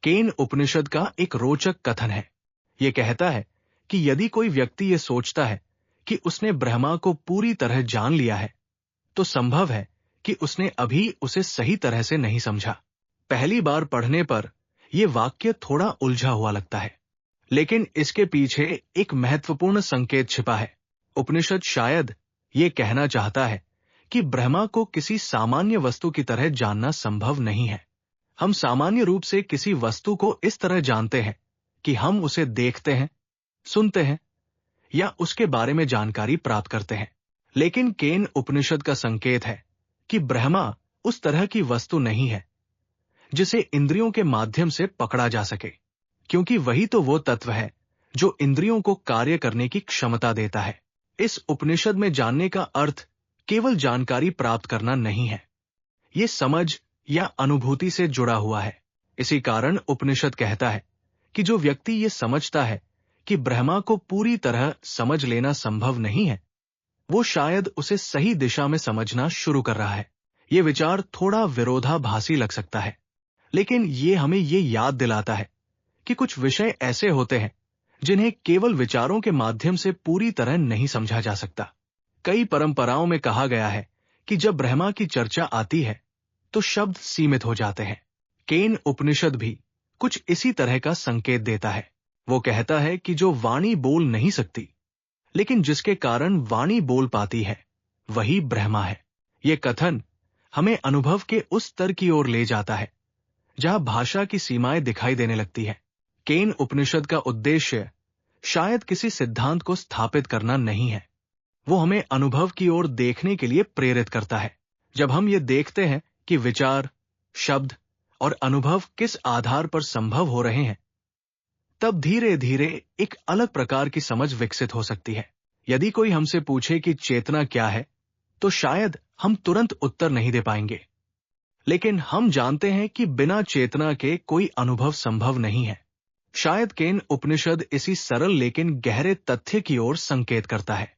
केन उपनिषद का एक रोचक कथन है। यह कहता है कि यदि कोई व्यक्ति यह सोचता है कि उसने ब्रह्मा को पूरी तरह जान लिया है, तो संभव है कि उसने अभी उसे सही तरह से नहीं समझा। पहली बार पढ़ने पर यह वाक्य थोड़ा उलझा हुआ लगता है, लेकिन इसके पीछे एक महत्वपूर्ण संकेत छिपा है। उपनिषद शायद ये कहना चाहता है कि ब्रह्मा को किसी सामान्य वस्तु की तरह जानना संभव नहीं है। हम सामान्य रूप से किसी वस्तु को इस तरह जानते हैं कि हम उसे देखते हैं, सुनते हैं या उसके बारे में जानकारी प्राप्त करते हैं। लेकिन केन उपनिषद का संकेत है कि ब्रह्मा उस तरह की वस्तु नहीं है जिसे इंद्रियों के माध्यम से पकड़ा जा सके, क्योंकि वही तो वो तत्व है जो इंद्रियों को कार्य करने की क्षमता देता है। इस उपनिषद में जानने का अर्थ केवल जानकारी प्राप्त करना नहीं है, ये समझ या अनुभूति से जुड़ा हुआ है। इसी कारण उपनिषद कहता है कि जो व्यक्ति ये समझता है कि ब्रह्मा को पूरी तरह समझ लेना संभव नहीं है, वो शायद उसे सही दिशा में समझना शुरू कर रहा है। ये विचार थोड़ा विरोधाभासी लग सकता है, लेकिन ये हमें ये याद दिलाता है कि कुछ विषय ऐसे होते हैं जिन्हें केवल विचारों के माध्यम से पूरी तरह नहीं समझा जा सकता। कई परंपराओं में कहा गया है कि जब ब्रह्मा की चर्चा आती है तो शब्द सीमित हो जाते हैं। केन उपनिषद भी कुछ इसी तरह का संकेत देता है। वो कहता है कि जो वाणी बोल नहीं सकती, लेकिन जिसके कारण वाणी बोल पाती है, वही ब्रह्मा है। ये कथन हमें अनुभव के उस स्तर की ओर ले जाता है जहां भाषा की सीमाएं दिखाई देने लगती है। केन उपनिषद का उद्देश्य शायद किसी सिद्धांत को स्थापित करना नहीं है, वो हमें अनुभव की ओर देखने के लिए प्रेरित करता है। जब हम ये देखते हैं कि विचार, शब्द और अनुभव किस आधार पर संभव हो रहे हैं, तब धीरे धीरे एक अलग प्रकार की समझ विकसित हो सकती है। यदि कोई हमसे पूछे कि चेतना क्या है, तो शायद हम तुरंत उत्तर नहीं दे पाएंगे, लेकिन हम जानते हैं कि बिना चेतना के कोई अनुभव संभव नहीं है। शायद केन उपनिषद इसी सरल लेकिन गहरे तथ्य की ओर संकेत करता है।